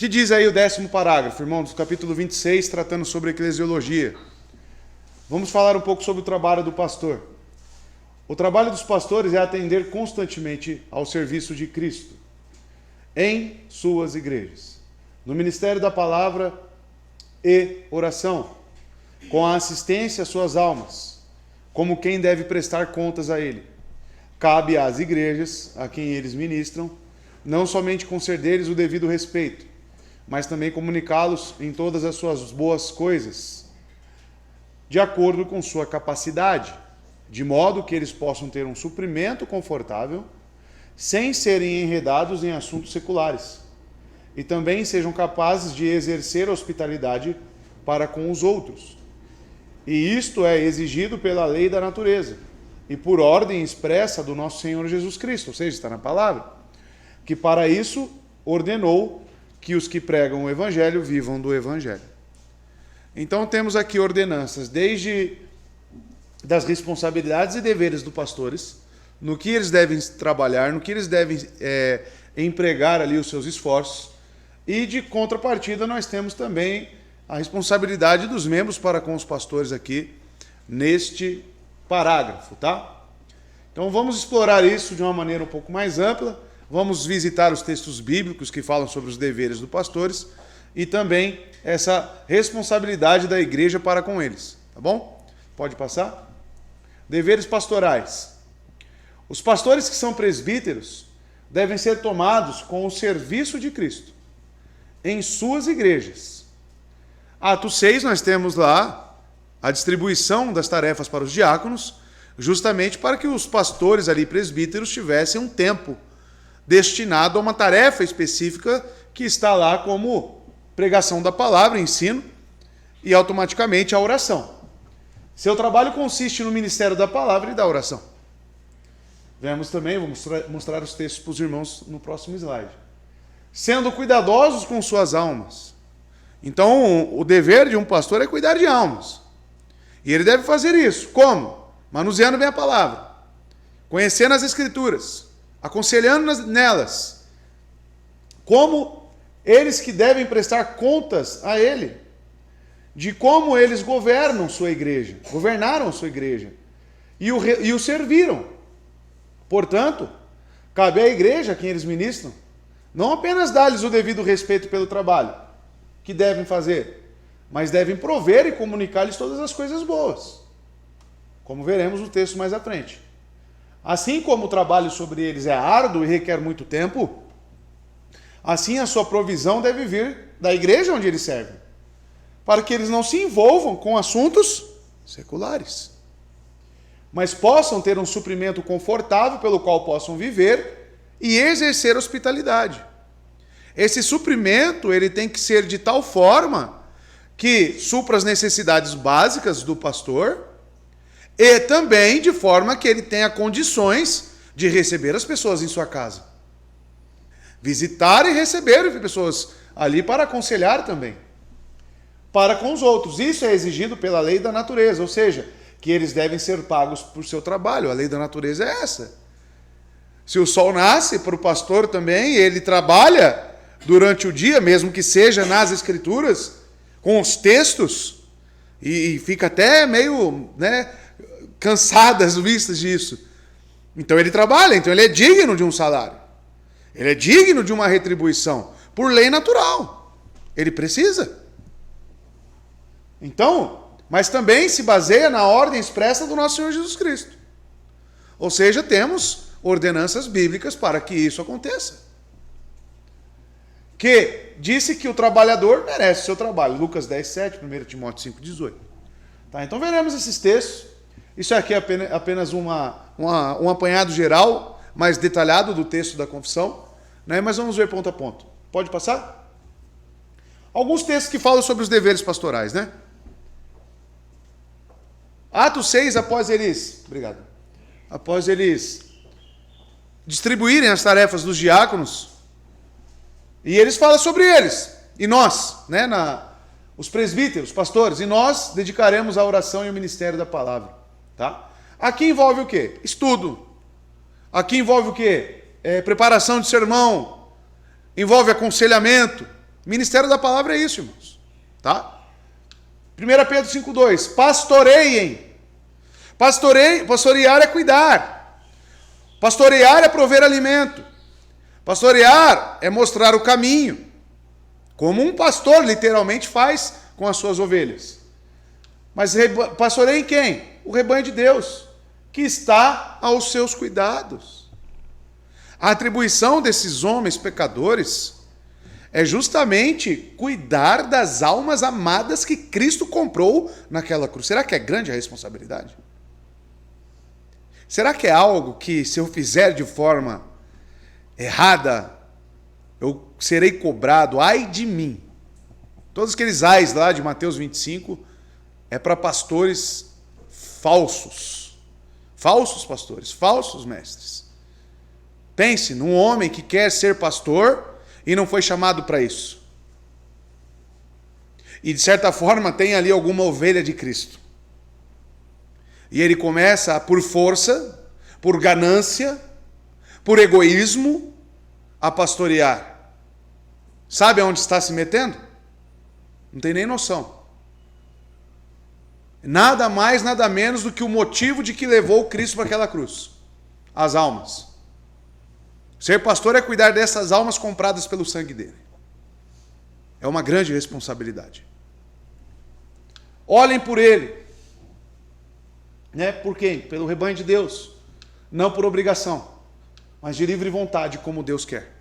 que diz aí o 10º parágrafo, irmãos, do capítulo 26, tratando sobre eclesiologia? Vamos falar um pouco sobre o trabalho do pastor. O trabalho dos pastores é atender constantemente ao serviço de Cristo em suas igrejas, no ministério da palavra e oração, com a assistência às suas almas, como quem deve prestar contas a ele. Cabe às igrejas, a quem eles ministram, não somente conceder-lhes o devido respeito, mas também comunicá-los em todas as suas boas coisas, de acordo com sua capacidade, de modo que eles possam ter um suprimento confortável, sem serem enredados em assuntos seculares, e também sejam capazes de exercer hospitalidade para com os outros. E isto é exigido pela lei da natureza, e por ordem expressa do nosso Senhor Jesus Cristo, ou seja, está na palavra, que para isso ordenou que os que pregam o Evangelho vivam do Evangelho. Então temos aqui ordenanças, desde das responsabilidades e deveres dos pastores, no que eles devem trabalhar, no que eles devem empregar ali os seus esforços, e de contrapartida nós temos também a responsabilidade dos membros para com os pastores aqui, neste parágrafo, tá? Então vamos explorar isso de uma maneira um pouco mais ampla, vamos visitar os textos bíblicos que falam sobre os deveres dos pastores e também essa responsabilidade da igreja para com eles, tá bom? Pode passar? Deveres pastorais. Os pastores que são presbíteros devem ser tomados com o serviço de Cristo em suas igrejas. Atos 6, nós temos lá a distribuição das tarefas para os diáconos, justamente para que os pastores ali, presbíteros, tivessem um tempo destinado a uma tarefa específica que está lá como pregação da palavra, ensino, e automaticamente a oração. Seu trabalho consiste no ministério da palavra e da oração. Vemos também, vou mostrar os textos para os irmãos no próximo slide. Sendo cuidadosos com suas almas. Então, o dever de um pastor é cuidar de almas. E ele deve fazer isso. Como? Manuseando bem a palavra, conhecendo as Escrituras, aconselhando nelas, como eles que devem prestar contas a ele, de como eles governam sua igreja, governaram sua igreja, e o serviram. Portanto, cabe à igreja, a quem eles ministram, não apenas dar-lhes o devido respeito pelo trabalho que devem fazer, mas devem prover e comunicar-lhes todas as coisas boas, como veremos no texto mais à frente. Assim como o trabalho sobre eles é árduo e requer muito tempo, assim a sua provisão deve vir da igreja onde eles servem, para que eles não se envolvam com assuntos seculares, mas possam ter um suprimento confortável pelo qual possam viver e exercer hospitalidade. Esse suprimento ele tem que ser de tal forma que supra as necessidades básicas do pastor e também de forma que ele tenha condições de receber as pessoas em sua casa. Visitar e receber pessoas ali para aconselhar também, para com os outros. Isso é exigido pela lei da natureza, ou seja, que eles devem ser pagos por seu trabalho. A lei da natureza é essa. Se o sol nasce para o pastor também, ele trabalha durante o dia, mesmo que seja nas Escrituras, com os textos, e fica até meio cansado às vistas disso. Então ele trabalha, então ele é digno de um salário. Ele é digno de uma retribuição, por lei natural. Ele precisa. Então, mas também se baseia na ordem expressa do nosso Senhor Jesus Cristo. Ou seja, temos ordenanças bíblicas para que isso aconteça. Que disse que o trabalhador merece o seu trabalho. Lucas 10, 7, 1 Timóteo 5, 18. Tá, então veremos esses textos. Isso aqui é apenas um apanhado geral, mais detalhado do texto da confissão, né? Mas vamos ver ponto a ponto. Pode passar? Alguns textos que falam sobre os deveres pastorais, né? Atos 6, após eles distribuírem as tarefas dos diáconos, e eles falam sobre eles, e nós, né, os presbíteros, pastores, e nós dedicaremos a oração e o ministério da palavra, tá? Aqui envolve o quê? Estudo. Aqui envolve o quê? Preparação de sermão, envolve aconselhamento, Ministério da palavra é isso, irmãos. Tá? 1 Pedro 5,2. Pastoreiem. Pastorear é cuidar. Pastorear é prover alimento. Pastorear é mostrar o caminho. Como um pastor literalmente faz com as suas ovelhas. Mas pastoreiem quem? O rebanho de Deus, que está aos seus cuidados. A atribuição desses homens pecadores é justamente cuidar das almas amadas que Cristo comprou naquela cruz. Será que é grande a responsabilidade? Será que é algo que, se eu fizer de forma errada, eu serei cobrado? Ai de mim! Todos aqueles ais lá de Mateus 25 é para pastores falsos. Falsos pastores, falsos mestres. Pense num homem que quer ser pastor e não foi chamado para isso. E de certa forma tem ali alguma ovelha de Cristo. E ele começa por força, por ganância, por egoísmo, a pastorear. Sabe aonde está se metendo? Não tem nem noção. Nada mais, nada menos do que o motivo de que levou Cristo para aquela cruz. As almas. Ser pastor é cuidar dessas almas compradas pelo sangue dele. É uma grande responsabilidade. Olhem por ele. Por quem? Pelo rebanho de Deus. Não por obrigação, mas de livre vontade, como Deus quer.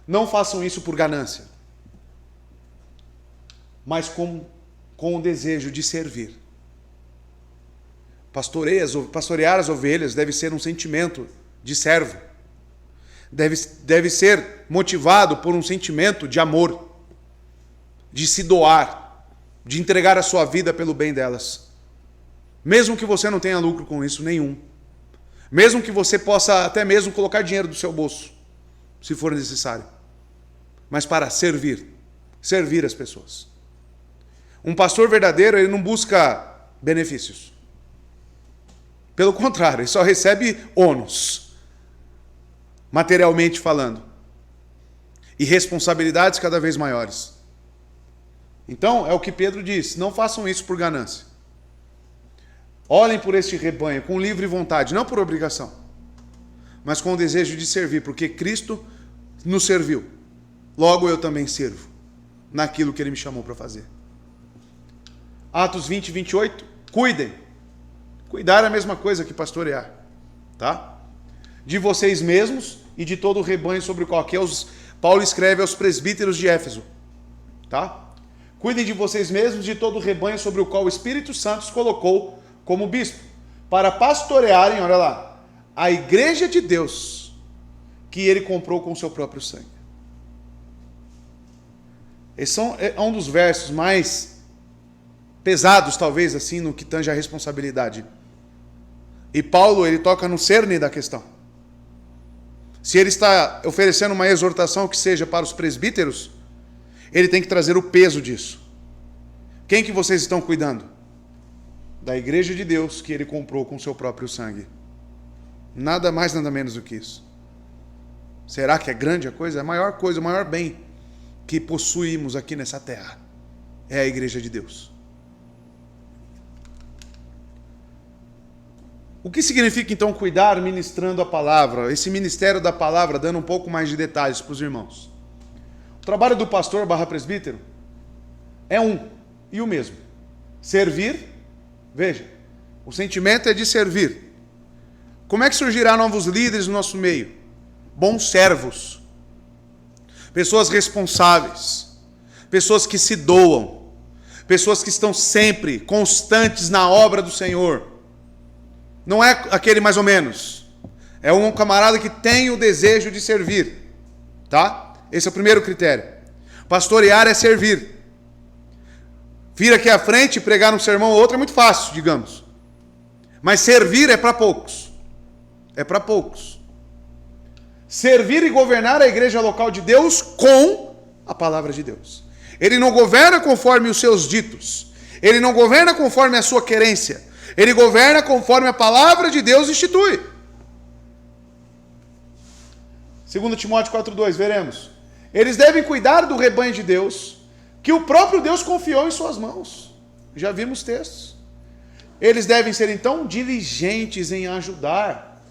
Não façam isso por ganância, mas com o desejo de servir. Pastorear as ovelhas deve ser um sentimento de servo. Deve ser motivado por um sentimento de amor, de se doar, de entregar a sua vida pelo bem delas. Mesmo que você não tenha lucro com isso nenhum. Mesmo que você possa até mesmo colocar dinheiro do seu bolso, se for necessário. Mas para servir as pessoas. Um pastor verdadeiro, ele não busca benefícios. Pelo contrário, ele só recebe ônus, materialmente falando. E responsabilidades cada vez maiores. Então, é o que Pedro diz, não façam isso por ganância. Olhem por este rebanho com livre vontade, não por obrigação, mas com o desejo de servir, porque Cristo nos serviu. Logo eu também sirvo naquilo que ele me chamou para fazer. Atos 20, 28, cuidem. Cuidar é a mesma coisa que pastorear, tá? De vocês mesmos e de todo o rebanho sobre o qual Paulo escreve aos presbíteros de Éfeso, tá? Cuidem de vocês mesmos e de todo o rebanho sobre o qual o Espírito Santo os colocou como bispo, para pastorearem, olha lá, a igreja de Deus, que ele comprou com o seu próprio sangue. Esse é um dos versos mais pesados, talvez, assim, no que tange a responsabilidade. E Paulo, ele toca no cerne da questão. Se ele está oferecendo uma exortação que seja para os presbíteros, ele tem que trazer o peso disso. Quem que vocês estão cuidando? Da igreja de Deus que ele comprou com o seu próprio sangue. Nada mais, nada menos do que isso. Será que é grande a coisa? É a maior coisa, o maior bem que possuímos aqui nessa terra. É a igreja de Deus. O que significa então cuidar ministrando a palavra? Esse ministério da palavra, dando um pouco mais de detalhes para os irmãos. O trabalho do pastor / presbítero é um e o mesmo. Servir. Veja, o sentimento é de servir. Como é que surgirá novos líderes no nosso meio? Bons servos. Pessoas responsáveis. Pessoas que se doam. Pessoas que estão sempre constantes na obra do Senhor. Não é aquele mais ou menos. É um camarada que tem o desejo de servir. Tá? Esse é o primeiro critério. Pastorear é servir. Vir aqui à frente e pregar um sermão ou outro é muito fácil, digamos. Mas servir é para poucos. É para poucos. Servir e governar a igreja local de Deus com a palavra de Deus. Ele não governa conforme os seus ditos. Ele não governa conforme a sua querência. Ele governa conforme a palavra de Deus institui. 2 Timóteo 4,2, veremos. Eles devem cuidar do rebanho de Deus, que o próprio Deus confiou em suas mãos. Já vimos textos. Eles devem ser, então, diligentes em ajudar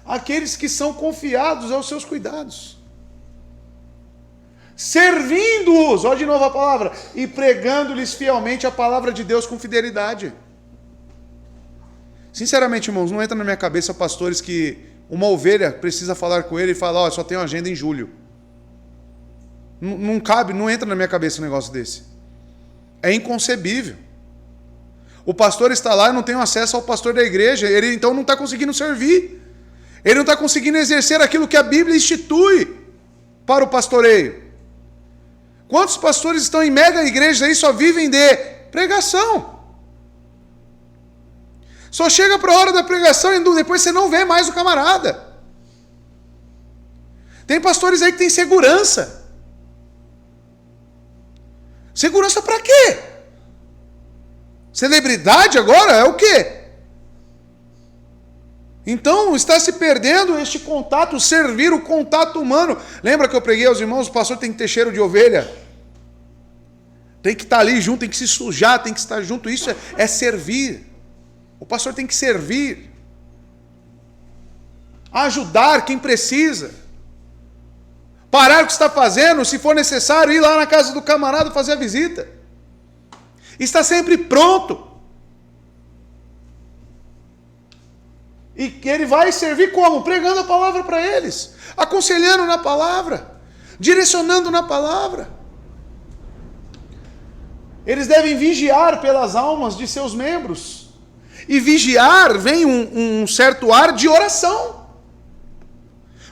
aqueles que são confiados aos seus cuidados. Servindo-os, olha de novo a palavra, e pregando-lhes fielmente a palavra de Deus com fidelidade. Sinceramente, irmãos, não entra na minha cabeça pastores que uma ovelha precisa falar com ele e falar, ó, só tenho agenda em julho. Não cabe, não entra na minha cabeça um negócio desse. É inconcebível. O pastor está lá e não tem acesso ao pastor da igreja, ele então não está conseguindo servir. Ele não está conseguindo exercer aquilo que a Bíblia institui para o pastoreio. Quantos pastores estão em mega igrejas aí só vivem de pregação? Só chega para a hora da pregação e depois você não vê mais o camarada. Tem pastores aí que tem segurança. Segurança para quê? Celebridade agora é o quê? Então está se perdendo este contato, servir o contato humano. Lembra que eu preguei aos irmãos, o pastor tem que ter cheiro de ovelha. Tem que estar ali junto, tem que se sujar, tem que estar junto. Isso é servir. O pastor tem que servir. Ajudar quem precisa. Parar o que está fazendo, se for necessário, ir lá na casa do camarada fazer a visita. Está sempre pronto. E que ele vai servir como? Pregando a palavra para eles, aconselhando na palavra, direcionando na palavra. Eles devem vigiar pelas almas de seus membros. E vigiar vem um certo ar de oração.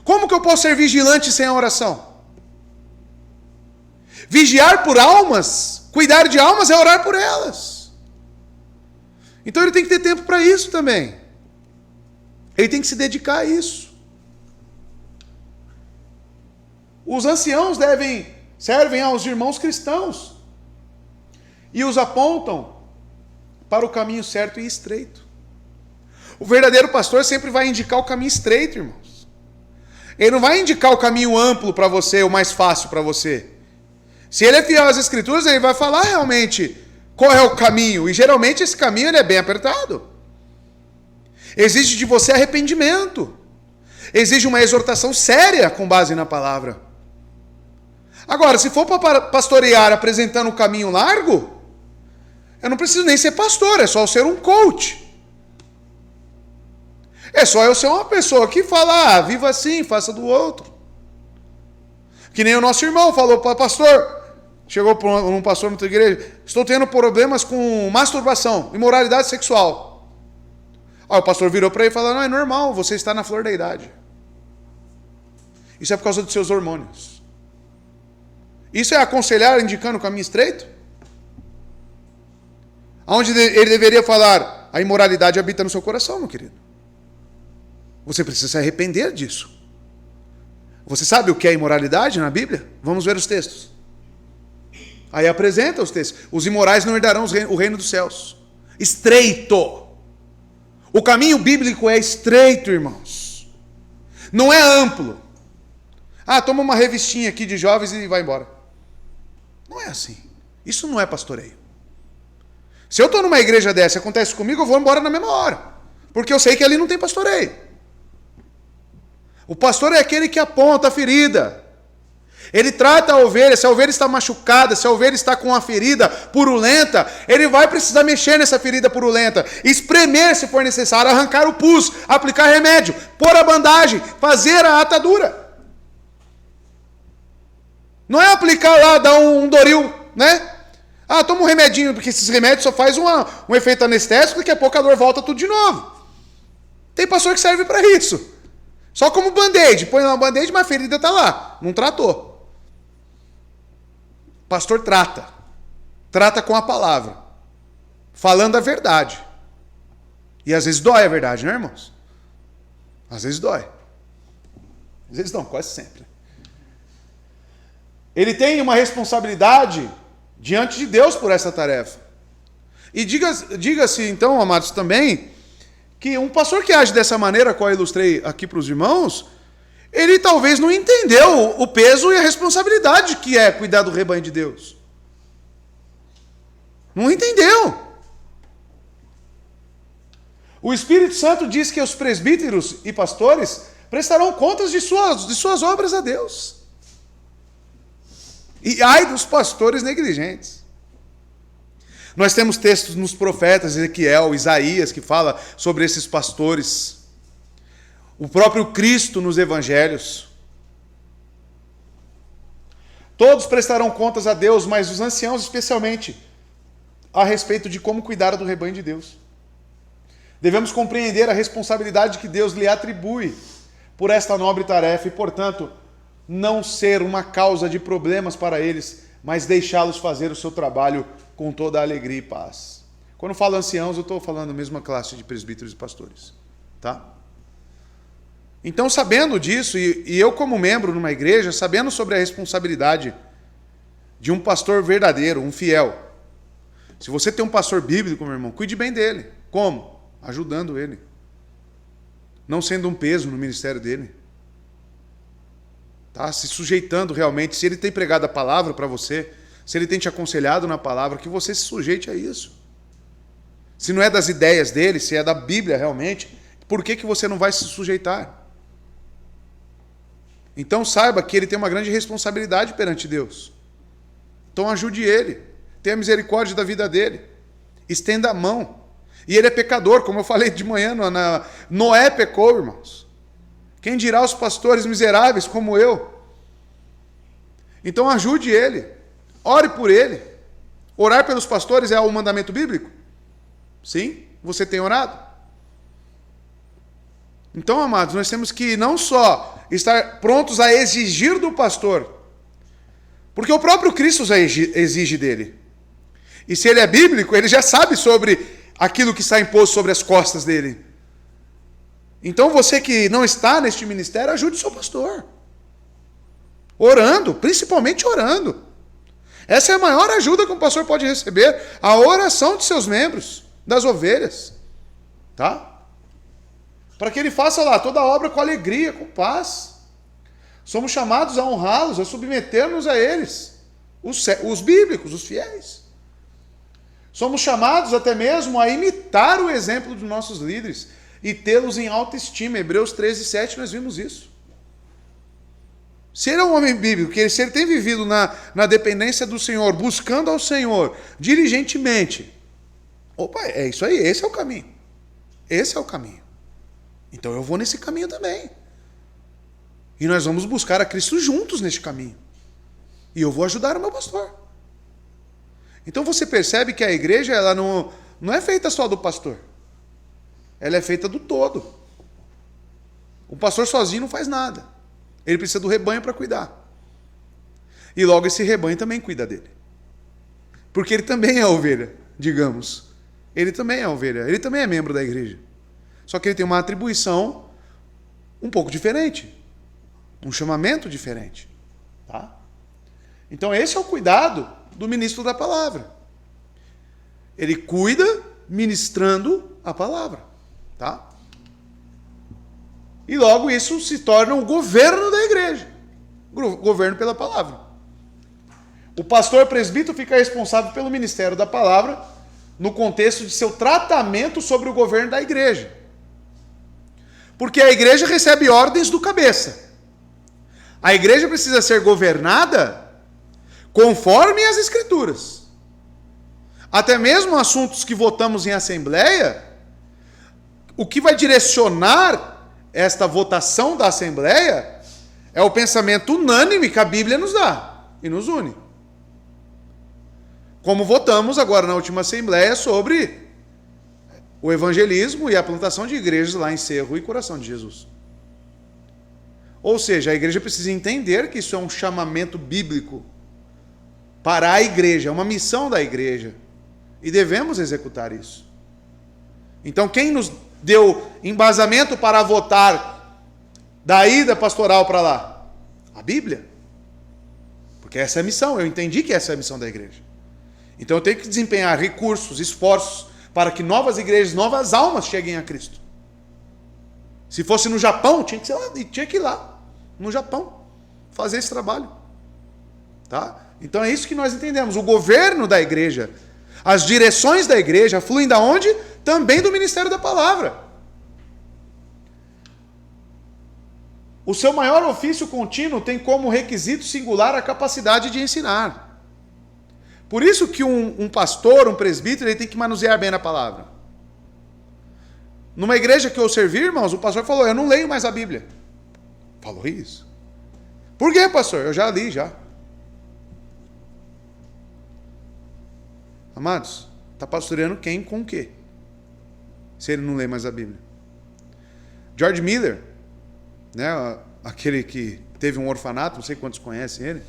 Como que eu posso ser vigilante sem a oração? Vigiar por almas, cuidar de almas é orar por elas. Então ele tem que ter tempo para isso também. Ele tem que se dedicar a isso. Os anciãos servem aos irmãos cristãos e os apontam para o caminho certo e estreito. O verdadeiro pastor sempre vai indicar o caminho estreito, irmãos. Ele não vai indicar o caminho amplo para você, o mais fácil para você. Se ele é fiel às Escrituras, ele vai falar realmente qual é o caminho. E geralmente esse caminho ele é bem apertado. Exige de você arrependimento. Exige uma exortação séria com base na palavra. Agora, se for para pastorear apresentando um caminho largo, eu não preciso nem ser pastor, é só eu ser um coach. É só eu ser uma pessoa que fala, viva assim, faça do outro. Que nem o nosso irmão falou para o pastor, chegou para um pastor na outra igreja, estou tendo problemas com masturbação, imoralidade sexual. Aí o pastor virou para ele e falou, não, é normal, você está na flor da idade. Isso é por causa dos seus hormônios. Isso é aconselhar indicando o caminho estreito? Onde ele deveria falar, a imoralidade habita no seu coração, meu querido. Você precisa se arrepender disso. Você sabe o que é imoralidade na Bíblia? Vamos ver os textos. Aí apresenta os textos. Os imorais não herdarão o reino dos céus. Estreito. O caminho bíblico é estreito, irmãos. Não é amplo. Toma uma revistinha aqui de jovens e vai embora. Não é assim. Isso não é pastoreio. Se eu estou numa igreja dessa e acontece comigo, eu vou embora na mesma hora. Porque eu sei que ali não tem pastoreio. O pastor é aquele que aponta a ferida. Ele trata a ovelha, se a ovelha está machucada, se a ovelha está com uma ferida purulenta, ele vai precisar mexer nessa ferida purulenta, espremer se for necessário, arrancar o pus, aplicar remédio, pôr a bandagem, fazer a atadura. Não é aplicar lá, dar um Doril, né? Toma um remedinho, porque esses remédios só faz um efeito anestésico, daqui a pouco a dor volta tudo de novo. Tem pastor que serve para isso. Só como band-aid. Põe lá uma band-aid, mas a ferida está lá. Não tratou. Pastor trata. Trata com a palavra. Falando a verdade. E às vezes dói a verdade, né, irmãos? Às vezes dói. Às vezes não, quase sempre. Ele tem uma responsabilidade diante de Deus por essa tarefa. E diga-se então, amados, também, que um pastor que age dessa maneira, qual eu ilustrei aqui para os irmãos, ele talvez não entendeu o peso e a responsabilidade que é cuidar do rebanho de Deus. Não entendeu. O Espírito Santo diz que os presbíteros e pastores prestarão contas de suas obras a Deus. E ai dos pastores negligentes. Nós temos textos nos profetas, Ezequiel, Isaías, que fala sobre esses pastores. O próprio Cristo nos evangelhos. Todos prestarão contas a Deus, mas os anciãos especialmente, a respeito de como cuidar do rebanho de Deus. Devemos compreender a responsabilidade que Deus lhe atribui por esta nobre tarefa e, portanto, não ser uma causa de problemas para eles, mas deixá-los fazer o seu trabalho com toda a alegria e paz. Quando falo anciãos, eu estou falando a mesma classe de presbíteros e pastores. Tá? Então, sabendo disso, e eu como membro numa igreja, sabendo sobre a responsabilidade de um pastor verdadeiro, um fiel. Se você tem um pastor bíblico, meu irmão, cuide bem dele. Como? Ajudando ele. Não sendo um peso no ministério dele. Tá? Se sujeitando realmente. Se ele tem pregado a palavra para você, se ele tem te aconselhado na palavra, que você se sujeite a isso. Se não é das ideias dele, se é da Bíblia realmente, por que você não vai se sujeitar? Então saiba que ele tem uma grande responsabilidade perante Deus. Então ajude ele. Tenha misericórdia da vida dele. Estenda a mão. E ele é pecador, como eu falei de manhã. Noé pecou, irmãos. Quem dirá os pastores miseráveis como eu? Então ajude ele. Ore por ele. Orar pelos pastores é o mandamento bíblico? Sim, você tem orado. Então, amados, nós temos que não só estar prontos a exigir do pastor, porque o próprio Cristo já exige dele. E se ele é bíblico, ele já sabe sobre aquilo que está imposto sobre as costas dele. Então você que não está neste ministério, ajude o seu pastor. Orando, principalmente orando. Essa é a maior ajuda que um pastor pode receber, a oração de seus membros, das ovelhas. Tá? Para que ele faça lá toda a obra com alegria, com paz. Somos chamados a honrá-los, a submeter-nos a eles. Os bíblicos, os fiéis. Somos chamados até mesmo a imitar o exemplo dos nossos líderes e tê-los em alta estima. Hebreus 13:7 nós vimos isso. Se ele é um homem bíblico, se ele tem vivido na dependência do Senhor, buscando ao Senhor diligentemente, opa, é isso aí, esse é o caminho. Esse é o caminho. Então eu vou nesse caminho também. E nós vamos buscar a Cristo juntos neste caminho. E eu vou ajudar o meu pastor. Então você percebe que a igreja ela não é feita só do pastor. Ela é feita do todo. O pastor sozinho não faz nada. Ele precisa do rebanho para cuidar. E logo esse rebanho também cuida dele. Porque ele também é ovelha, digamos. Ele também é ovelha. Ele também é membro da igreja. Só que ele tem uma atribuição um pouco diferente. Um chamamento diferente. Tá? Então esse é o cuidado do ministro da palavra. Ele cuida ministrando a palavra. Tá? E logo isso se torna o governo da igreja. Governo pela palavra. O pastor presbítero fica responsável pelo ministério da palavra no contexto de seu tratamento sobre o governo da igreja. Porque a igreja recebe ordens do cabeça. A igreja precisa ser governada conforme as Escrituras. Até mesmo assuntos que votamos em assembleia, o que vai direcionar esta votação da assembleia é o pensamento unânime que a Bíblia nos dá e nos une. Como votamos agora na última assembleia sobre o evangelismo e a plantação de igrejas lá em Cerro e Coração de Jesus. Ou seja, a igreja precisa entender que isso é um chamamento bíblico para a igreja, é uma missão da igreja. E devemos executar isso. Então, quem nos deu embasamento para votar da ida pastoral para lá? A Bíblia. Porque essa é a missão, eu entendi que essa é a missão da igreja. Então eu tenho que desempenhar recursos, esforços, para que novas igrejas, novas almas cheguem a Cristo. Se fosse no Japão, tinha que ir lá. no Japão, fazer esse trabalho. Tá? Então é isso que nós entendemos. O governo da igreja, as direções da igreja fluem da onde? Também do ministério da palavra. O seu maior ofício contínuo tem como requisito singular a capacidade de ensinar. Por isso que um pastor, um presbítero, ele tem que manusear bem a palavra. Numa igreja que eu servi, irmãos, o pastor falou, eu não leio mais a Bíblia. Falou isso. Por quê, pastor? Eu já li, já. Amados, está pastoreando quem com o quê? Se ele não lê mais a Bíblia. George Miller, né, aquele que teve um orfanato, não sei quantos conhecem ele,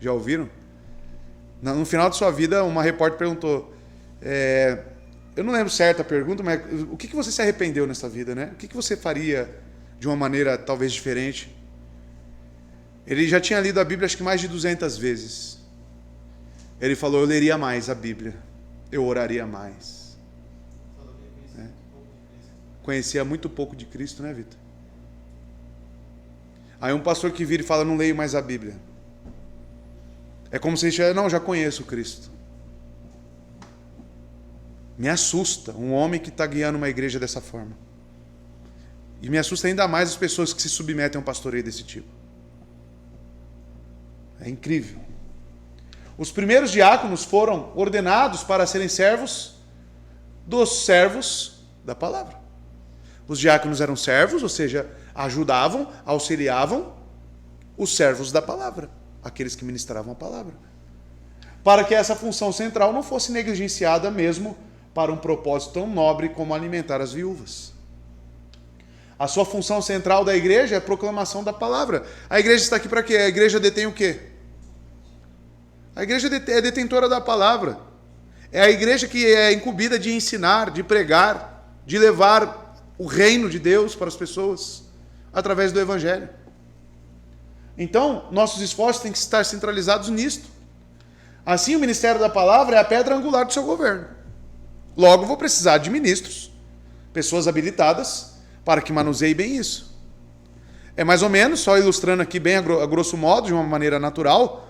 já ouviram? No final de sua vida, uma repórter perguntou, eu não lembro certo a pergunta, mas o que você se arrependeu nessa vida, né? O que você faria de uma maneira talvez diferente? Ele já tinha lido a Bíblia acho que mais de 200 vezes. Ele falou, eu leria mais a Bíblia, eu oraria mais. Conhecia muito pouco de Cristo, né, Vitor? Aí um pastor que vira e fala, não leio mais a Bíblia. É como se ele dissesse, não, já conheço Cristo. Me assusta um homem que está guiando uma igreja dessa forma. E me assusta ainda mais as pessoas que se submetem a um pastoreio desse tipo. É incrível. Os primeiros diáconos foram ordenados para serem servos dos servos da palavra. Os diáconos eram servos, ou seja, ajudavam, auxiliavam os servos da palavra, aqueles que ministravam a palavra. Para que essa função central não fosse negligenciada mesmo para um propósito tão nobre como alimentar as viúvas. A sua função central da igreja é a proclamação da palavra. A igreja está aqui para quê? A igreja detém o quê? A igreja é detentora da palavra. É a igreja que é incumbida de ensinar, de pregar, de levar o reino de Deus para as pessoas através do evangelho. Então, nossos esforços têm que estar centralizados nisto. Assim, o ministério da palavra é a pedra angular do seu governo. Logo, vou precisar de ministros, pessoas habilitadas, para que manuseiem bem isso. É mais ou menos, só ilustrando aqui bem a grosso modo, de uma maneira natural.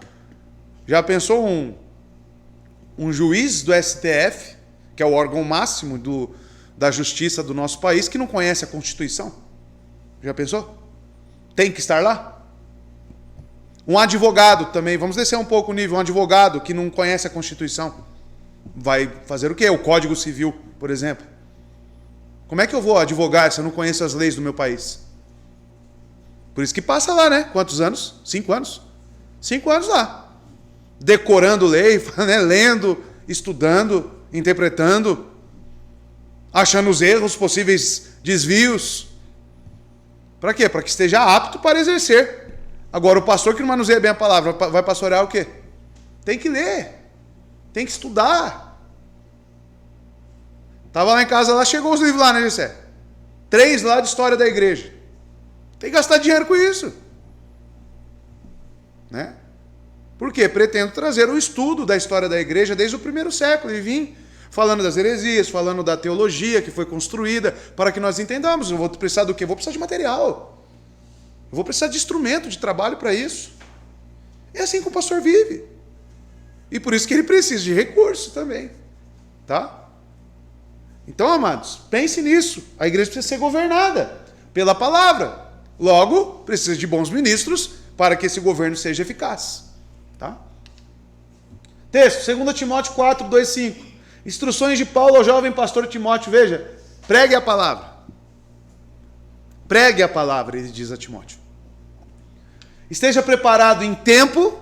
Já pensou um juiz do STF, que é o órgão máximo da justiça do nosso país, que não conhece a Constituição? Já pensou? Tem que estar lá? Um advogado também, vamos descer um pouco o nível, um advogado que não conhece a Constituição, vai fazer o quê? O Código Civil, por exemplo. Como é que eu vou advogar se eu não conheço as leis do meu país? Por isso que passa lá, né? Quantos anos? 5 anos. 5 anos lá. Decorando lei, né? Lendo, estudando, interpretando, achando os erros, possíveis desvios. Para quê? Para que esteja apto para exercer. Agora, o pastor que não manuseia bem a palavra, vai pastorear o quê? Tem que ler. Tem que estudar. Estava lá em casa, lá chegou os livros lá, né, Gessé? 3 lá de história da igreja. Tem que gastar dinheiro com isso. Né? Por quê? Pretendo trazer um estudo da história da igreja desde o 1º século e vim falando das heresias, falando da teologia que foi construída, para que nós entendamos. Eu vou precisar do quê? Eu vou precisar de material. Eu vou precisar de instrumento, de trabalho para isso. É assim que o pastor vive. E por isso que ele precisa de recurso também. Tá? Então, amados, pense nisso. A igreja precisa ser governada pela palavra. Logo, precisa de bons ministros para que esse governo seja eficaz. Tá? Texto, 2 Timóteo 4, 2, 5. Instruções de Paulo ao jovem pastor Timóteo. Veja, pregue a palavra. Pregue a palavra, ele diz a Timóteo. Esteja preparado em tempo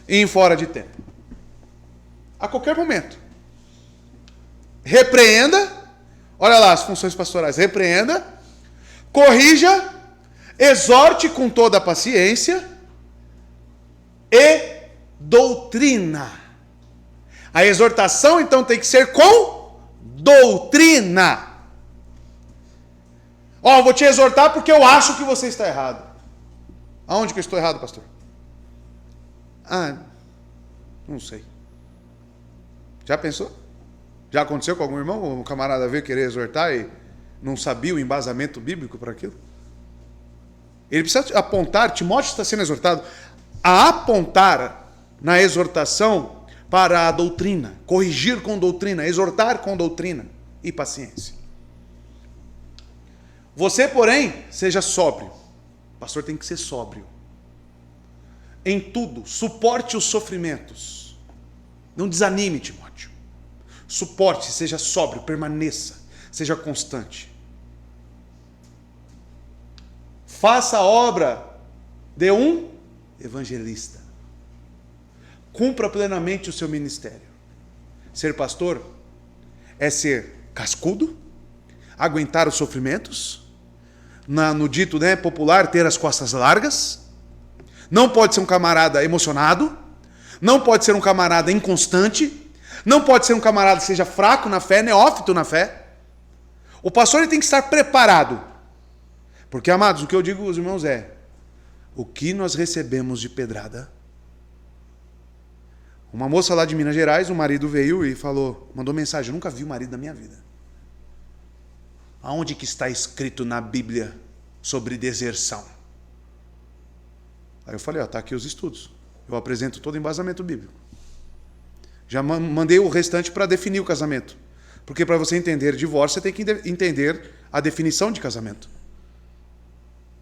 e em fora de tempo. A qualquer momento. Repreenda. Olha lá as funções pastorais. Repreenda. Corrija. Exorte com toda a paciência. E doutrina. A exortação, então, tem que ser com doutrina. Ó, vou te exortar porque eu acho que você está errado. Aonde que eu estou errado, pastor? Não sei. Já pensou? Já aconteceu com algum irmão? Um camarada veio querer exortar e não sabia o embasamento bíblico para aquilo? Ele precisa apontar, Timóteo está sendo exortado a apontar na exortação para a doutrina, corrigir com doutrina, exortar com doutrina e paciência. Você, porém, seja sóbrio. O pastor tem que ser sóbrio. Em tudo, suporte os sofrimentos. Não desanime, Timóteo. Suporte, seja sóbrio, permaneça, seja constante. Faça a obra de um evangelista. Cumpra plenamente o seu ministério. Ser pastor é ser cascudo, aguentar os sofrimentos, no dito, né, popular, ter as costas largas. Não pode ser um camarada emocionado, não pode ser um camarada inconstante, não pode ser um camarada que seja fraco na fé, neófito na fé. O pastor ele tem que estar preparado. Porque, amados, o que eu digo aos irmãos é: o que nós recebemos de pedrada? Uma moça lá de Minas Gerais, o marido veio e falou, mandou mensagem: eu nunca vi o marido na minha vida. Aonde que está escrito na Bíblia sobre deserção? Aí eu falei, está aqui os estudos. Eu apresento todo o embasamento bíblico. Já mandei o restante para definir o casamento. Porque para você entender divórcio, você tem que entender a definição de casamento.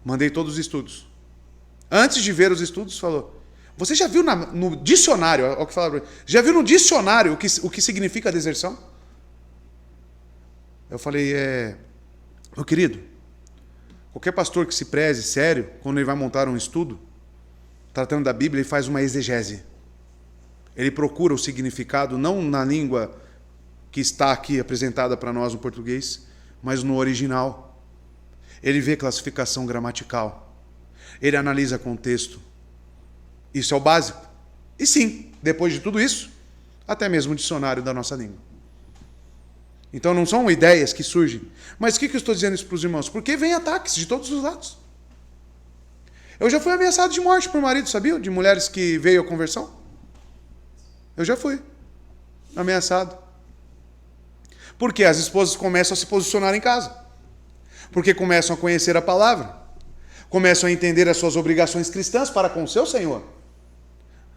Mandei todos os estudos. Antes de ver os estudos, falou, você já viu no dicionário, olha o que falaram, já viu no dicionário o que significa deserção? Eu falei, meu querido, qualquer pastor que se preze sério, quando ele vai montar um estudo, tratando da Bíblia, ele faz uma exegese. Ele procura o significado, não na língua que está aqui apresentada para nós no português, mas no original. Ele vê classificação gramatical. Ele analisa contexto. Isso é o básico. E sim, depois de tudo isso, até mesmo o dicionário da nossa língua. Então não são ideias que surgem. Mas por que eu estou dizendo isso para os irmãos? Porque vem ataques de todos os lados. Eu já fui ameaçado de morte por marido, sabia? De mulheres que veio à conversão. Eu já fui ameaçado. Porque as esposas começam a se posicionar em casa. Porque começam a conhecer a palavra. Começam a entender as suas obrigações cristãs para com o seu Senhor.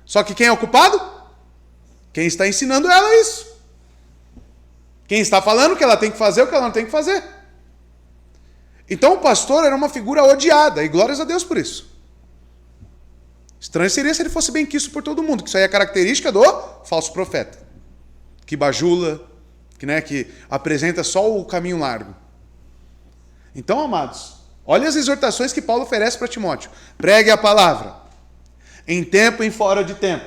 Só que quem é o culpado? Quem está ensinando ela isso. Quem está falando que ela tem que fazer o que ela não tem que fazer. Então o pastor era uma figura odiada, e glórias a Deus por isso. Estranho seria se ele fosse bem quisto por todo mundo, que isso aí é característica do falso profeta. Que bajula, que apresenta só o caminho largo. Então, amados, olha as exortações que Paulo oferece para Timóteo. Pregue a palavra, em tempo e fora de tempo.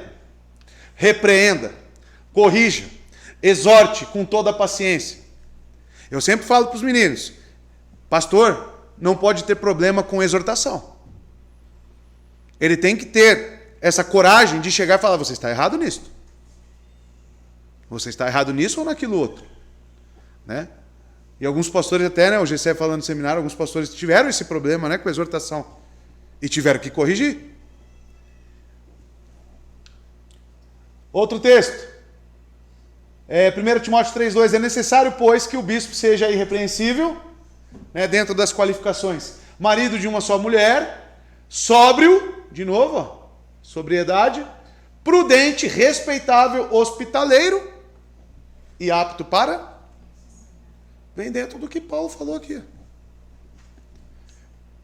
Repreenda, corrija, exorte com toda a paciência. Eu sempre falo para os meninos, pastor não pode ter problema com exortação. Ele tem que ter essa coragem de chegar e falar, você está errado nisso. Você está errado nisso ou naquilo outro. Né? E alguns pastores até, o GC falando no seminário, alguns pastores tiveram esse problema, com a exortação. E tiveram que corrigir. Outro texto. 1 Timóteo 3,2. É necessário, pois, que o bispo seja irrepreensível, dentro das qualificações. Marido de uma só mulher, sóbrio, de novo, sobriedade, prudente, respeitável, hospitaleiro e apto para... Vem dentro do que Paulo falou aqui.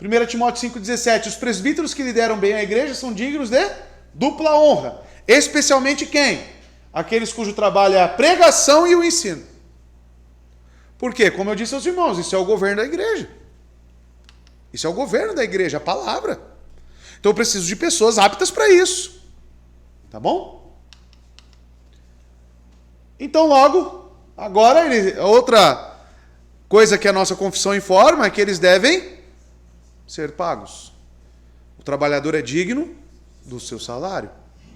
1 Timóteo 5,17. Os presbíteros que lideram bem a igreja são dignos de dupla honra. Especialmente quem? Aqueles cujo trabalho é a pregação e o ensino. Por quê? Como eu disse aos irmãos, isso é o governo da igreja. Isso é o governo da igreja, a palavra. Então eu preciso de pessoas aptas para isso. Tá bom? Então logo, agora, outra coisa que a nossa confissão informa é que eles devem ser pagos. O trabalhador é digno do seu salário.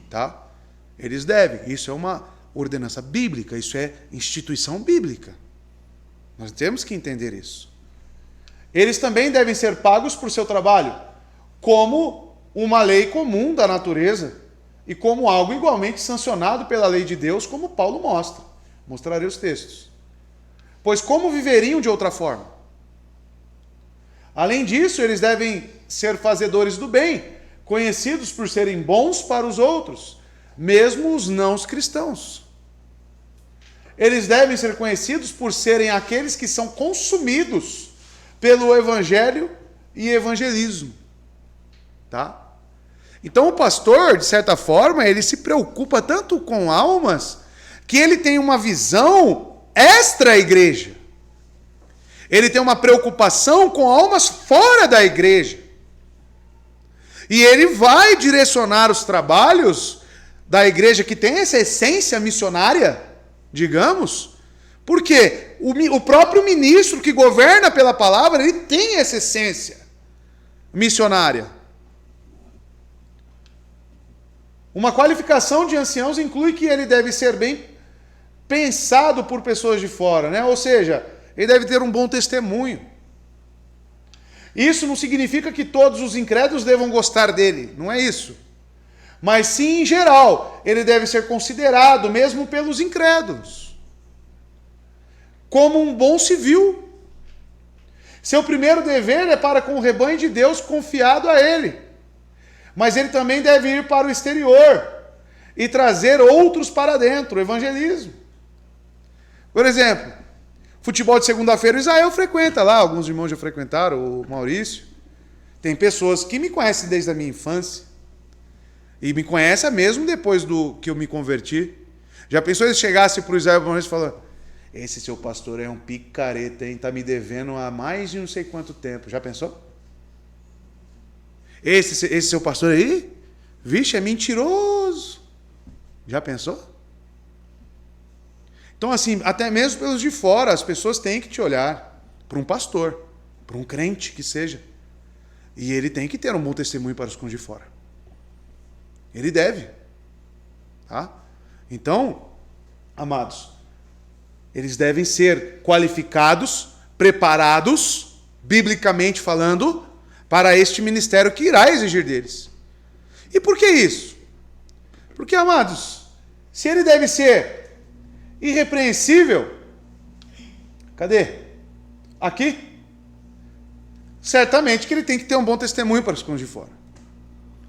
Tá? Eles devem. Isso é uma ordenança bíblica, isso é instituição bíblica. Nós temos que entender isso. Eles também devem ser pagos por seu trabalho, como uma lei comum da natureza e como algo igualmente sancionado pela lei de Deus, como Paulo mostra. Mostrarei os textos. Pois como viveriam de outra forma? Além disso, eles devem ser fazedores do bem, conhecidos por serem bons para os outros, mesmo os não cristãos. Eles devem ser conhecidos por serem aqueles que são consumidos pelo evangelho e evangelismo. Tá? Então o pastor, de certa forma, ele se preocupa tanto com almas, que ele tem uma visão extra à igreja. Ele tem uma preocupação com almas fora da igreja. E ele vai direcionar os trabalhos da igreja que tem essa essência missionária, digamos, porque o próprio ministro que governa pela palavra, ele tem essa essência missionária. Uma qualificação de anciãos inclui que ele deve ser bem pensado por pessoas de fora, né? Ou seja, ele deve ter um bom testemunho. Isso não significa que todos os incrédulos devam gostar dele, não é isso. Mas sim, em geral, ele deve ser considerado, mesmo pelos incrédulos, como um bom civil. Seu primeiro dever é para com o rebanho de Deus confiado a ele. Mas ele também deve ir para o exterior e trazer outros para dentro, o evangelismo. Por exemplo, futebol de segunda-feira, o Israel frequenta lá, alguns irmãos já frequentaram, o Maurício. Tem pessoas que me conhecem desde a minha infância. E me conhecem mesmo depois do que eu me converti. Já pensou se chegasse para o Israel e falando: esse seu pastor é um picareta, hein? Está me devendo há mais de não sei quanto tempo. Já pensou? Esse seu pastor aí, vixe, é mentiroso. Já pensou? Então, assim, até mesmo pelos de fora, as pessoas têm que te olhar para um pastor, para um crente que seja. E ele tem que ter um bom testemunho para os de fora. Ele deve. Tá? Então, amados, eles devem ser qualificados, preparados, biblicamente falando, para este ministério que irá exigir deles. E por que isso? Porque, amados, se ele deve ser irrepreensível, cadê? Aqui? Certamente que ele tem que ter um bom testemunho para os que estão de fora.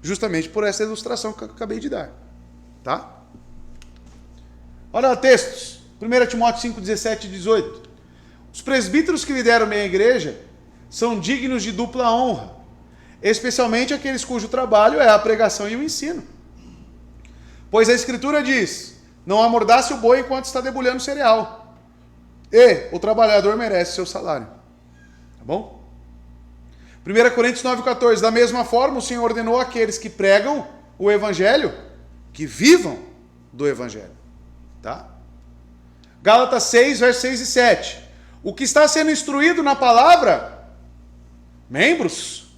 Justamente por essa ilustração que eu acabei de dar. Tá? Olha lá, textos. 1 Timóteo 5, 17 e 18. Os presbíteros que lideram bem a igreja são dignos de dupla honra, especialmente aqueles cujo trabalho é a pregação e o ensino. Pois a Escritura diz: não amordace o boi enquanto está debulhando o cereal, e o trabalhador merece seu salário. Tá bom? 1 Coríntios 9,14. Da mesma forma, o Senhor ordenou àqueles que pregam o Evangelho que vivam do Evangelho. Tá? Gálatas 6, versos 6 e 7. O que está sendo instruído na palavra, membros,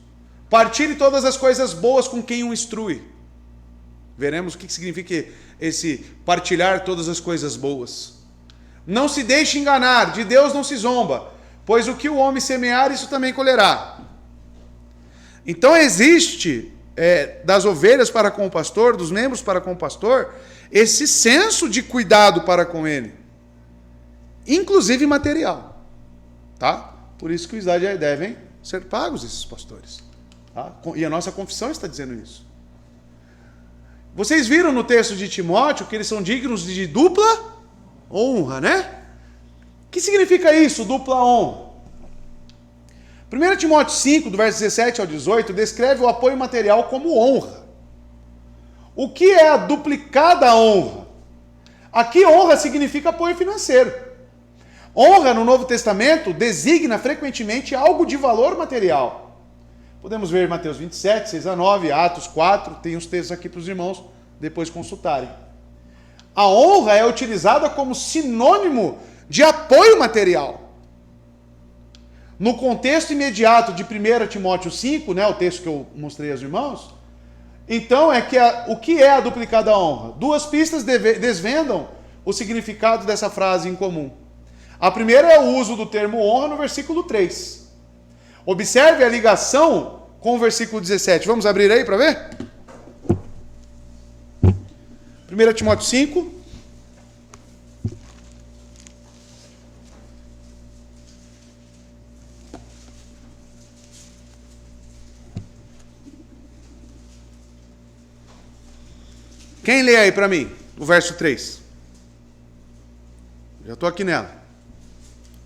partilhe todas as coisas boas com quem o instrui. Veremos o que significa esse partilhar todas as coisas boas. Não se deixe enganar, de Deus não se zomba, pois o que o homem semear, isso também colherá. Então existe, das ovelhas para com o pastor, dos membros para com o pastor, esse senso de cuidado para com ele, inclusive material. Tá? Por isso que os devem ser pagos, esses pastores. Tá? E a nossa confissão está dizendo isso. Vocês viram no texto de Timóteo que eles são dignos de dupla honra, né? O que significa isso, dupla honra? 1 Timóteo 5, do verso 17 ao 18, descreve o apoio material como honra. O que é a duplicada honra? Aqui honra significa apoio financeiro. Honra no Novo Testamento designa frequentemente algo de valor material. Podemos ver Mateus 27, 6 a 9, Atos 4, tem os textos aqui para os irmãos depois consultarem. A honra é utilizada como sinônimo de apoio material. No contexto imediato de 1 Timóteo 5, né, o texto que eu mostrei aos irmãos, então o que é a duplicada honra? Duas pistas desvendam o significado dessa frase em comum. A primeira é o uso do termo honra no versículo 3. Observe a ligação com o versículo 17. Vamos abrir aí para ver? 1 Timóteo 5. Quem lê aí para mim? O verso 3. Já estou aqui nela.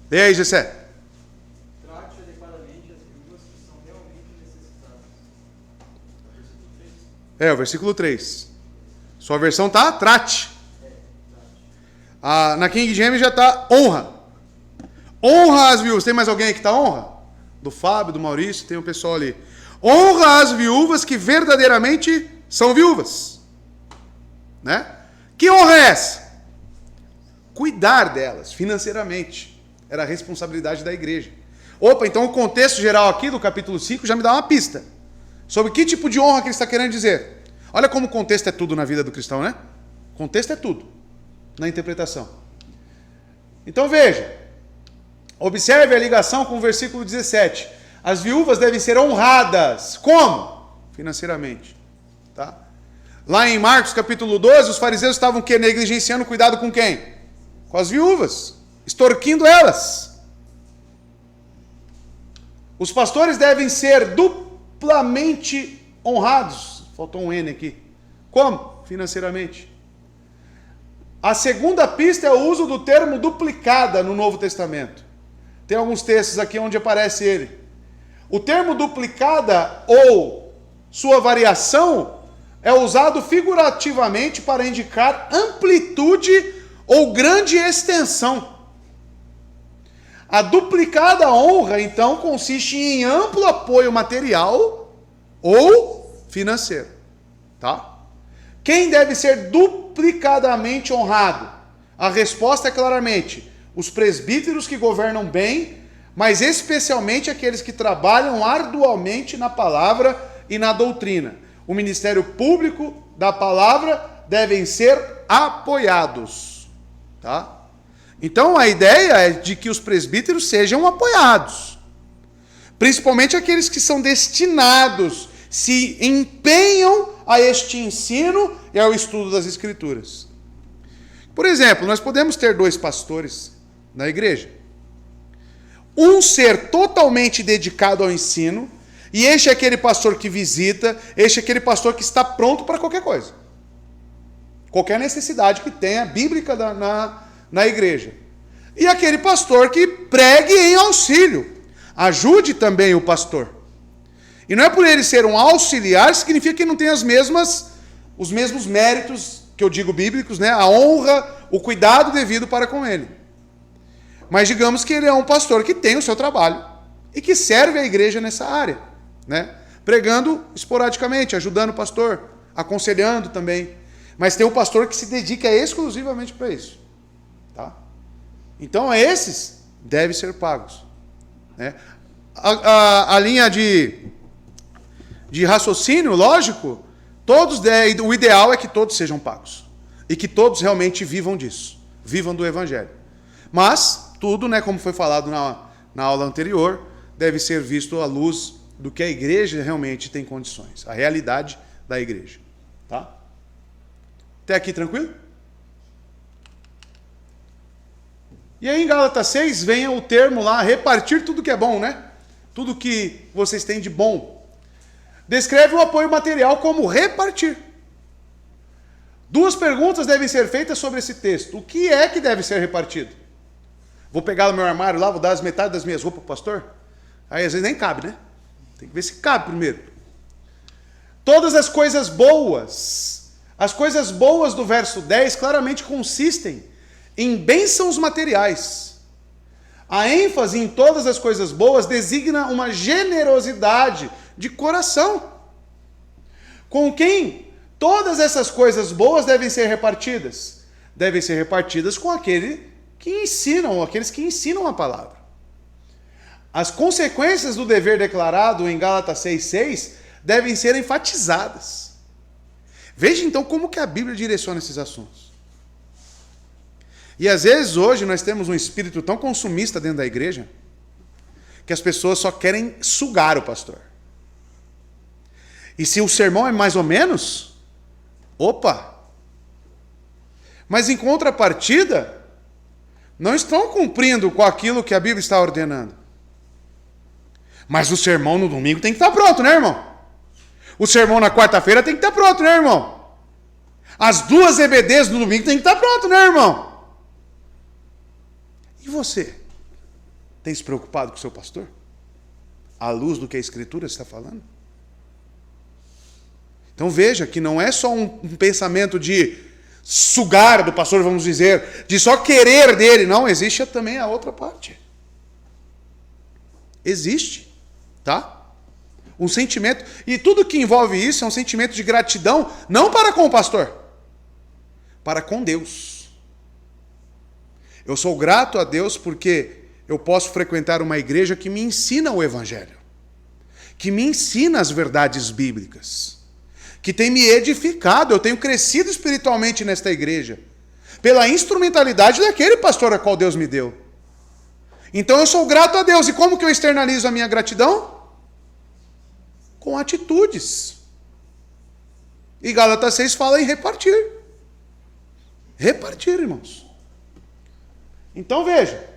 Lê aí, Gessé. Trate adequadamente as viúvas que são realmente necessitadas. O versículo 3. Sua versão tá trate. Na King James já tá honra. Honra as viúvas. Tem mais alguém aí que tá honra? Do Fábio, do Maurício, tem um pessoal ali. Honra as viúvas que verdadeiramente são viúvas. Né? Que honra é essa? Cuidar delas financeiramente. Era a responsabilidade da igreja. Opa, então o contexto geral aqui do capítulo 5 já me dá uma pista. Sobre que tipo de honra que ele está querendo dizer. Olha como o contexto é tudo na vida do cristão, né? Contexto é tudo na interpretação. Então veja. Observe a ligação com o versículo 17. As viúvas devem ser honradas. Como? Financeiramente. Tá? Lá em Marcos capítulo 12, os fariseus estavam negligenciando cuidado com quem? Com as viúvas. Extorquindo elas. Os pastores devem ser duplamente honrados. Faltou um N aqui. Como? Financeiramente. A segunda pista é o uso do termo duplicada no Novo Testamento. Tem alguns textos aqui onde aparece ele. O termo duplicada ou sua variação é usado figurativamente para indicar amplitude ou grande extensão. A duplicada honra, então, consiste em amplo apoio material ou financeiro. Tá? Quem deve ser duplicadamente honrado? A resposta é claramente os presbíteros que governam bem, mas especialmente aqueles que trabalham arduamente na palavra e na doutrina. O ministério público da palavra devem ser apoiados. Tá? Então a ideia é de que os presbíteros sejam apoiados. Principalmente aqueles que são destinados, se empenham a este ensino e ao estudo das Escrituras. Por exemplo, nós podemos ter 2 pastores na igreja. Um ser totalmente dedicado ao ensino, e este é aquele pastor que visita, este é aquele pastor que está pronto para qualquer coisa. Qualquer necessidade que tenha bíblica na igreja. E aquele pastor que pregue em auxílio. Ajude também o pastor. E não é por ele ser um auxiliar, significa que não tem os mesmos méritos, que eu digo bíblicos, né? A honra, o cuidado devido para com ele. Mas digamos que ele é um pastor que tem o seu trabalho e que serve a igreja nessa área, né? Pregando esporadicamente, ajudando o pastor, aconselhando também. Mas tem um pastor que se dedica exclusivamente para isso. Tá? Então, esses devem ser pagos. Né? A linha de raciocínio, lógico, o ideal é que todos sejam pagos. E que todos realmente vivam disso. Vivam do evangelho. Mas tudo, né, como foi falado na aula anterior, deve ser visto à luz do que a igreja realmente tem condições. A realidade da igreja. Tá? Até aqui tranquilo? E aí em Gálatas 6 vem o termo lá, repartir tudo que é bom, né? Tudo que vocês têm de bom. Descreve o apoio material como repartir. 2 perguntas devem ser feitas sobre esse texto. O que é que deve ser repartido? Vou pegar o meu armário lá, vou dar metade das minhas roupas para o pastor? Aí às vezes nem cabe, né? Tem que ver se cabe primeiro. Todas as coisas boas do verso 10 claramente consistem em bênçãos materiais. A ênfase em todas as coisas boas designa uma generosidade de coração. Com quem todas essas coisas boas devem ser repartidas? Devem ser repartidas com aqueles que ensinam a palavra. As consequências do dever declarado em Gálatas 6,6 devem ser enfatizadas. Veja então como que a Bíblia direciona esses assuntos. E às vezes hoje nós temos um espírito tão consumista dentro da igreja que as pessoas só querem sugar o pastor. E se o sermão é mais ou menos, opa! Mas em contrapartida, não estão cumprindo com aquilo que a Bíblia está ordenando. Mas o sermão no domingo tem que estar pronto, né, irmão? O sermão na quarta-feira tem que estar pronto, né, irmão? As 2 EBDs no domingo tem que estar pronto, né, irmão? E você? Tem se preocupado com o seu pastor? À luz do que a Escritura está falando? Então veja que não é só um pensamento de sugar do pastor, vamos dizer, de só querer dele. Não, existe também a outra parte. Existe, tá? Um sentimento, e tudo que envolve isso é um sentimento de gratidão, não para com o pastor, para com Deus. Eu sou grato a Deus porque eu posso frequentar uma igreja que me ensina o Evangelho, que me ensina as verdades bíblicas, que tem me edificado. Eu tenho crescido espiritualmente nesta igreja, pela instrumentalidade daquele pastor a qual Deus me deu. Então eu sou grato a Deus. E como que eu externalizo a minha gratidão? Com atitudes. E Gálatas 6 fala em repartir. Repartir, irmãos. Então veja,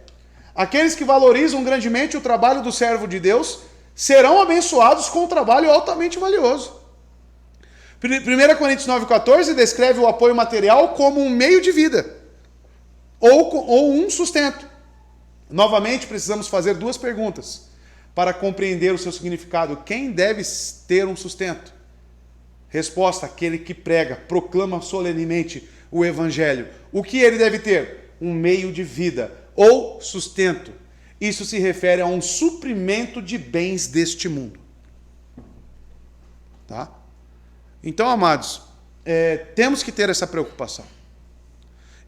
aqueles que valorizam grandemente o trabalho do servo de Deus serão abençoados com um trabalho altamente valioso. 1 Coríntios 9,14 descreve o apoio material como um meio de vida, ou um sustento. Novamente, precisamos fazer 2 perguntas para compreender o seu significado. Quem deve ter um sustento? Resposta: aquele que prega, proclama solenemente o Evangelho. O que ele deve ter? Um meio de vida, ou sustento. Isso se refere a um suprimento de bens deste mundo. Tá? Então, amados, temos que ter essa preocupação.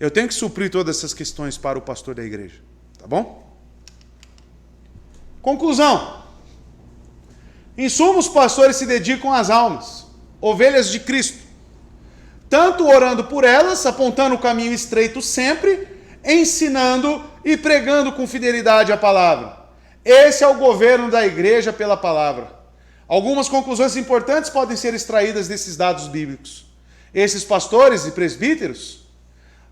Eu tenho que suprir todas essas questões para o pastor da igreja. Tá bom? Conclusão. Em suma, os pastores se dedicam às almas, ovelhas de Cristo, tanto orando por elas, apontando o caminho estreito sempre, ensinando e pregando com fidelidade a palavra. Esse é o governo da igreja pela palavra. Algumas conclusões importantes podem ser extraídas desses dados bíblicos. Esses pastores e presbíteros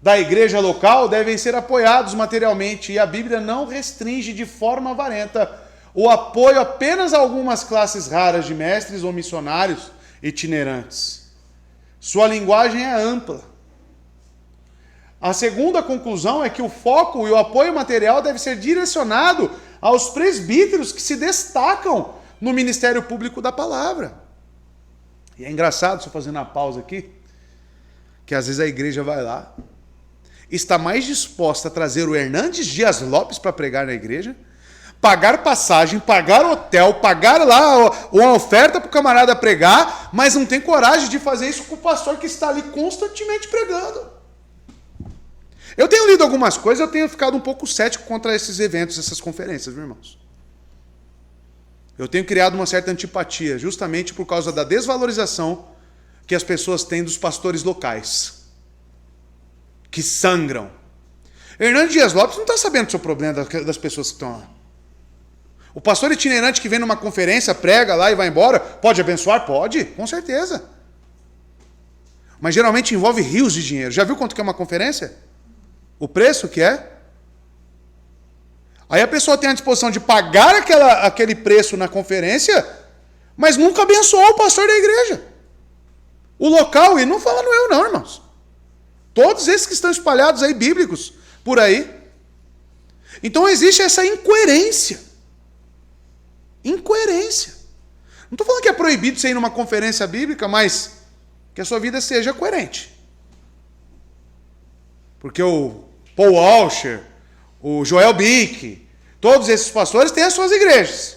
da igreja local devem ser apoiados materialmente, e a Bíblia não restringe de forma avarenta o apoio apenas a algumas classes raras de mestres ou missionários itinerantes. Sua linguagem é ampla. A segunda conclusão é que o foco e o apoio material deve ser direcionado aos presbíteros que se destacam no ministério público da palavra. E é engraçado, só fazendo uma pausa aqui, que às vezes a igreja vai lá, está mais disposta a trazer o Hernandes Dias Lopes para pregar na igreja, pagar passagem, pagar hotel, pagar lá uma oferta para o camarada pregar, mas não tem coragem de fazer isso com o pastor que está ali constantemente pregando. Eu tenho lido algumas coisas, eu tenho ficado um pouco cético contra esses eventos, essas conferências, meus irmãos. Eu tenho criado uma certa antipatia, justamente por causa da desvalorização que as pessoas têm dos pastores locais, que sangram. Hernandes Dias Lopes não está sabendo do seu problema das pessoas que estão lá. O pastor itinerante que vem numa conferência, prega lá e vai embora, pode abençoar? Pode, com certeza. Mas geralmente envolve rios de dinheiro. Já viu quanto que é uma conferência? O preço que é? Aí a pessoa tem a disposição de pagar aquele preço na conferência, mas nunca abençoou o pastor da igreja. O local, e não falando eu não, irmãos. Todos esses que estão espalhados aí, bíblicos, por aí. Então existe essa incoerência. Incoerência. Não estou falando que é proibido você ir numa conferência bíblica, mas que a sua vida seja coerente. Porque o Paul Washer, o Joel Bick, todos esses pastores têm as suas igrejas.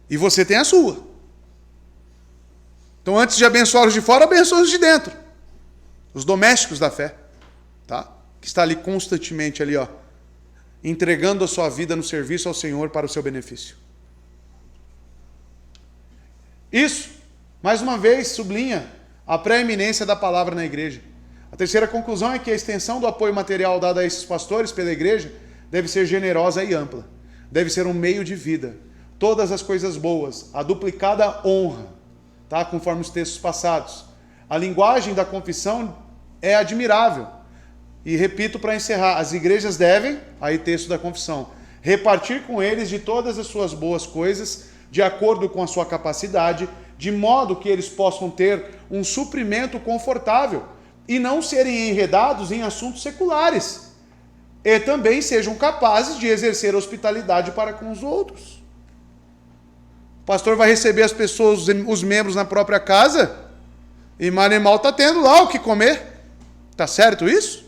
E você tem a sua. Então, antes de abençoar os de fora, abençoa os de dentro. Os domésticos da fé. Tá? Que está ali constantemente, ali, ó, entregando a sua vida no serviço ao Senhor para o seu benefício. Isso, mais uma vez, sublinha a preeminência da palavra na igreja. A terceira conclusão é que a extensão do apoio material dado a esses pastores pela igreja deve ser generosa e ampla. Deve ser um meio de vida. Todas as coisas boas, a duplicada honra, tá? Conforme os textos passados. A linguagem da confissão é admirável. E repito para encerrar, as igrejas devem, aí texto da confissão, repartir com eles de todas as suas boas coisas, de acordo com a sua capacidade, de modo que eles possam ter um suprimento confortável e não serem enredados em assuntos seculares, e também sejam capazes de exercer hospitalidade para com os outros. O pastor vai receber as pessoas, os membros na própria casa, e mal e mal está tendo lá o que comer. Tá certo isso?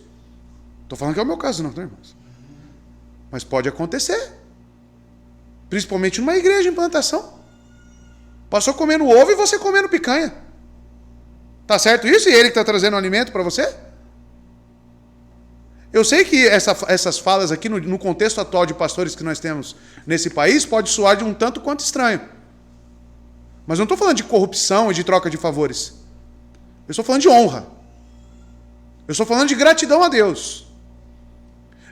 Estou falando que é o meu caso não, tá, irmãos? Mas pode acontecer. Principalmente numa igreja em plantação. Passou comendo ovo e você comendo picanha. Tá certo isso? E ele que está trazendo o alimento para você? Eu sei que essas falas aqui, no contexto atual de pastores que nós temos nesse país, pode soar de um tanto quanto estranho. Mas eu não estou falando de corrupção e de troca de favores. Eu estou falando de honra. Eu estou falando de gratidão a Deus.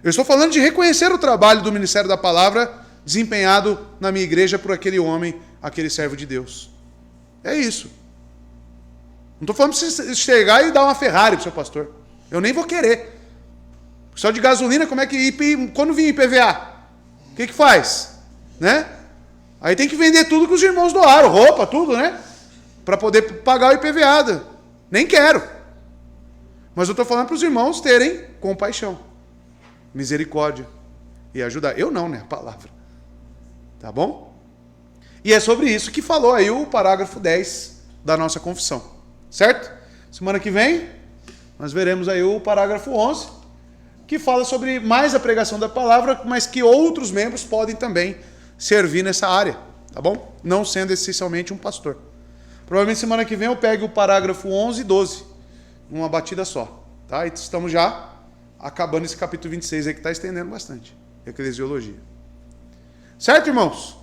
Eu estou falando de reconhecer o trabalho do Ministério da Palavra desempenhado na minha igreja por aquele homem, aquele servo de Deus. É isso. Não estou falando para você chegar e dar uma Ferrari para o seu pastor. Eu nem vou querer. Só de gasolina, como é que... Quando vir IPVA, o que faz? Né? Aí tem que vender tudo que os irmãos doaram, roupa, tudo, né? Para poder pagar o IPVA. Nem quero. Mas eu estou falando para os irmãos terem compaixão, misericórdia e ajudar. Eu não, né? A palavra. Tá bom? E é sobre isso que falou aí o parágrafo 10 da nossa confissão. Certo? Semana que vem, nós veremos aí o parágrafo 11, que fala sobre mais a pregação da palavra, mas que outros membros podem também servir nessa área. Tá bom? Não sendo essencialmente um pastor. Provavelmente semana que vem eu pego o parágrafo 11 e 12, numa batida só. Tá? E estamos já acabando esse capítulo 26 aí que está estendendo bastante. Eclesiologia. Certo, irmãos?